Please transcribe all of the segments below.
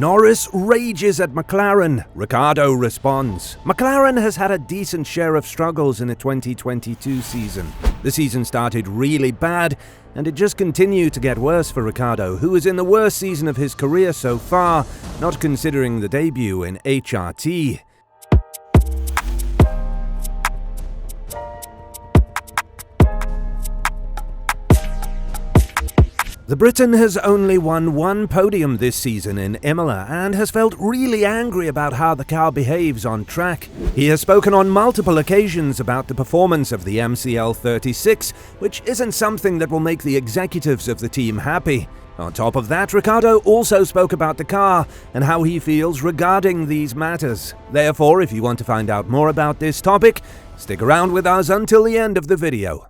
Norris rages at McLaren. Ricciardo responds. McLaren has had a decent share of struggles in the 2022 season. The season started really bad, and it just continued to get worse for Ricciardo, who is in the worst season of his career so far, not considering the debut in HRT. The Briton has only won one podium this season in Imola and has felt really angry about how the car behaves on track. He has spoken on multiple occasions about the performance of the MCL 36, which isn't something that will make the executives of the team happy. On top of that, Ricciardo also spoke about the car and how he feels regarding these matters. Therefore, if you want to find out more about this topic, stick around with us until the end of the video.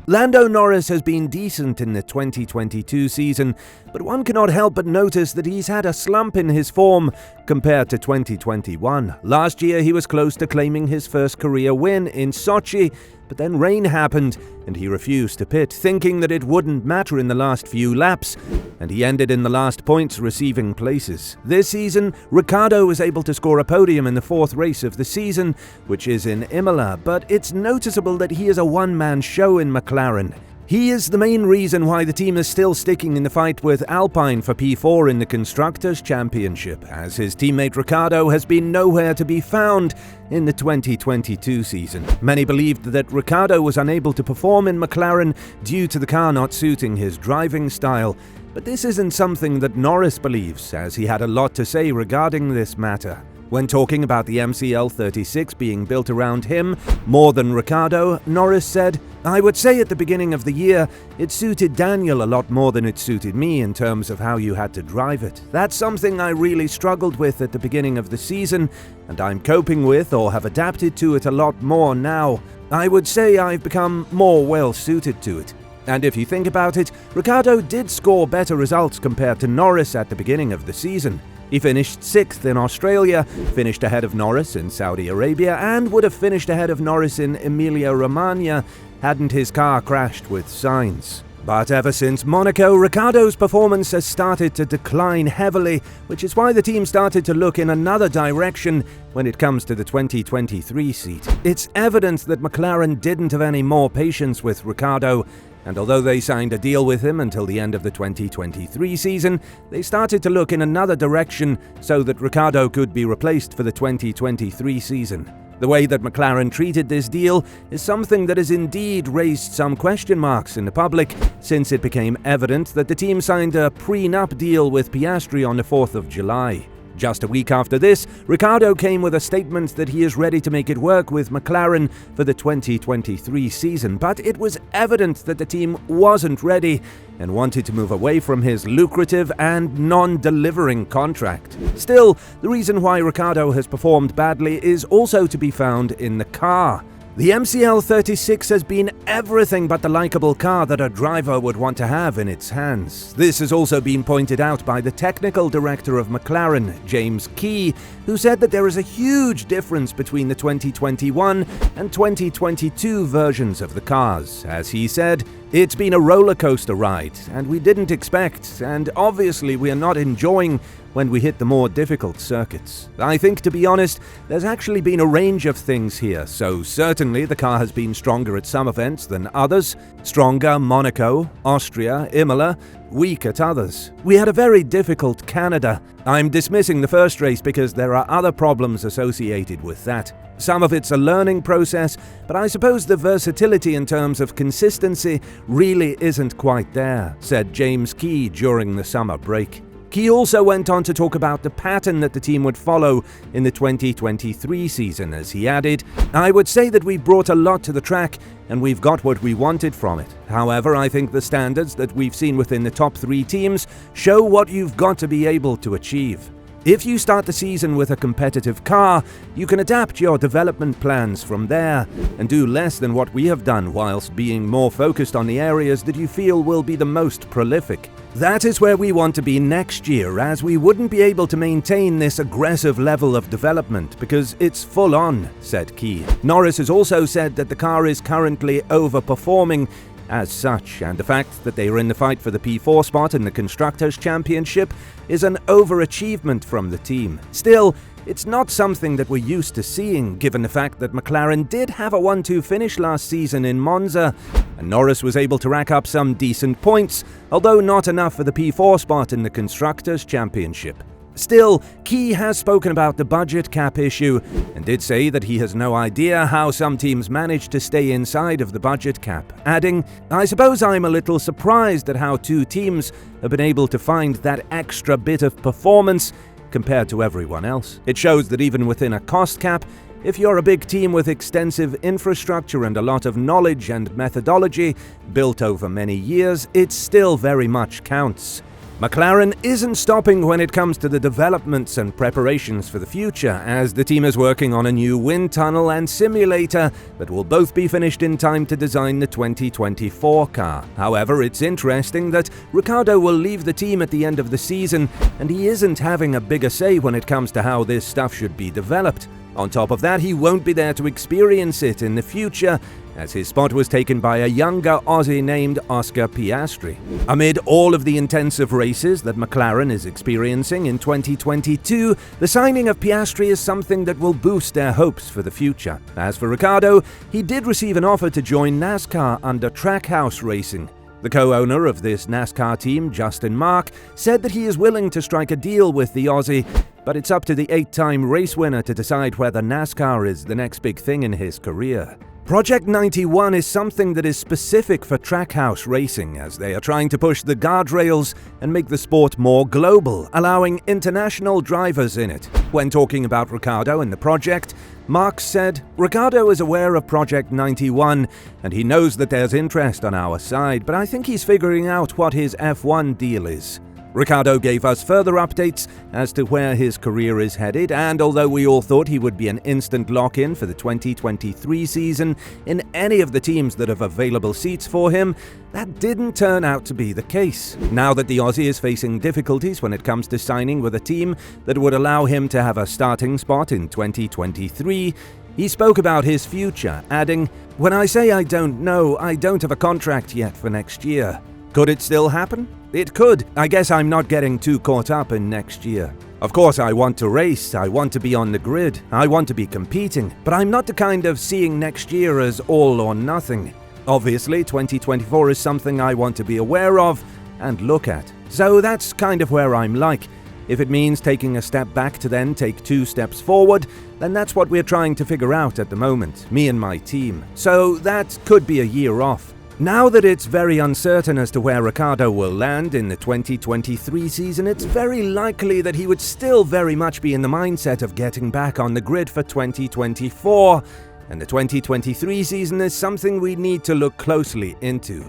Lando Norris has been decent in the 2022 season, but one cannot help but notice that he's had a slump in his form compared to 2021. Last year he was close to claiming his first career win in Sochi, but then rain happened and he refused to pit, thinking that it wouldn't matter in the last few laps, and he ended in the last points receiving places. This season, Ricciardo was able to score a podium in the fourth race of the season, which is in Imola, but it's noticeable that he is a one-man show in McLaren. He is the main reason why the team is still sticking in the fight with Alpine for P4 in the Constructors' Championship, as his teammate Ricciardo has been nowhere to be found in the 2022 season. Many believed that Ricciardo was unable to perform in McLaren due to the car not suiting his driving style, but this isn't something that Norris believes, as he had a lot to say regarding this matter. When talking about the MCL 36 being built around him more than Ricciardo, Norris said, "I would say at the beginning of the year, it suited Daniel a lot more than it suited me in terms of how you had to drive it. That's something I really struggled with at the beginning of the season, and I'm coping with or have adapted to it a lot more now. I would say I've become more well suited to it." And if you think about it, Ricciardo did score better results compared to Norris at the beginning of the season. He finished 6th in Australia, finished ahead of Norris in Saudi Arabia, and would have finished ahead of Norris in Emilia-Romagna hadn't his car crashed with Sainz. But ever since Monaco, Ricciardo's performance has started to decline heavily, which is why the team started to look in another direction when it comes to the 2023 seat. It's evident that McLaren didn't have any more patience with Ricciardo, and although they signed a deal with him until the end of the 2023 season, they started to look in another direction so that Ricciardo could be replaced for the 2023 season. The way that McLaren treated this deal is something that has indeed raised some question marks in the public, since it became evident that the team signed a prenup deal with Piastri on the 4th of July. Just a week after this, Ricciardo came with a statement that he is ready to make it work with McLaren for the 2023 season, but it was evident that the team wasn't ready and wanted to move away from his lucrative and non-delivering contract. Still, the reason why Ricciardo has performed badly is also to be found in the car. The MCL 36 has been everything but the likable car that a driver would want to have in its hands. This has also been pointed out by the technical director of McLaren, James Key, who said that there is a huge difference between the 2021 and 2022 versions of the cars. As he said, "It's been a roller coaster ride, and we didn't expect, and obviously we are not enjoying when we hit the more difficult circuits. I think, to be honest, there's actually been a range of things here, so certainly the car has been stronger at some events than others. Stronger Monaco, Austria, Imola, weak at others. We had a very difficult Canada. I'm dismissing the first race because there are other problems associated with that. Some of it's a learning process, but I suppose the versatility in terms of consistency really isn't quite there," said James Key during the summer break. He also went on to talk about the pattern that the team would follow in the 2023 season, as he added, "I would say that we brought a lot to the track and we've got what we wanted from it. However, I think the standards that we've seen within the top 3 teams show what you've got to be able to achieve. If you start the season with a competitive car, you can adapt your development plans from there and do less than what we have done, whilst being more focused on the areas that you feel will be the most prolific. That is where we want to be next year, as we wouldn't be able to maintain this aggressive level of development because it's full on," said Key. Norris has also said that the car is currently overperforming as such, and the fact that they are in the fight for the P4 spot in the Constructors' Championship is an overachievement from the team. Still, it's not something that we're used to seeing, given the fact that McLaren did have a 1-2 finish last season in Monza, and Norris was able to rack up some decent points, although not enough for the P4 spot in the Constructors' Championship. Still, Key has spoken about the budget cap issue, and did say that he has no idea how some teams manage to stay inside of the budget cap, adding, "I suppose I'm a little surprised at how two teams have been able to find that extra bit of performance compared to everyone else. It shows that even within a cost cap, if you're a big team with extensive infrastructure and a lot of knowledge and methodology built over many years, it still very much counts." McLaren isn't stopping when it comes to the developments and preparations for the future, as the team is working on a new wind tunnel and simulator that will both be finished in time to design the 2024 car. However, it's interesting that Ricciardo will leave the team at the end of the season, and he isn't having a bigger say when it comes to how this stuff should be developed. On top of that, he won't be there to experience it in the future, as his spot was taken by a younger Aussie named Oscar Piastri. Amid all of the intensive races that McLaren is experiencing in 2022, the signing of Piastri is something that will boost their hopes for the future. As for Ricciardo, he did receive an offer to join NASCAR under Trackhouse Racing. The co-owner of this NASCAR team, Justin Mark, said that he is willing to strike a deal with the Aussie, but it's up to the 8-time race winner to decide whether NASCAR is the next big thing in his career. Project 91 is something that is specific for Trackhouse Racing, as they are trying to push the guardrails and make the sport more global, allowing international drivers in it. When talking about Ricciardo and the project, Marks said, "Ricciardo is aware of Project 91, and he knows that there's interest on our side, but I think he's figuring out what his F1 deal is." Ricciardo gave us further updates as to where his career is headed, and although we all thought he would be an instant lock-in for the 2023 season in any of the teams that have available seats for him, that didn't turn out to be the case. Now that the Aussie is facing difficulties when it comes to signing with a team that would allow him to have a starting spot in 2023, he spoke about his future, adding, "When I say I don't know, I don't have a contract yet for next year. Could it still happen? It could. I guess I'm not getting too caught up in next year. Of course, I want to race, I want to be on the grid, I want to be competing, but I'm not the kind of seeing next year as all or nothing. Obviously, 2024 is something I want to be aware of and look at. So that's kind of where I'm like. If it means taking a step back to then take 2 steps forward, then that's what we're trying to figure out at the moment, me and my team. So that could be a year off." Now that it's very uncertain as to where Ricciardo will land in the 2023 season, it's very likely that he would still very much be in the mindset of getting back on the grid for 2024, and the 2023 season is something we need to look closely into.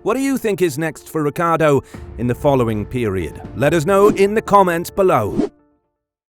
What do you think is next for Ricciardo in the following period? Let us know in the comments below.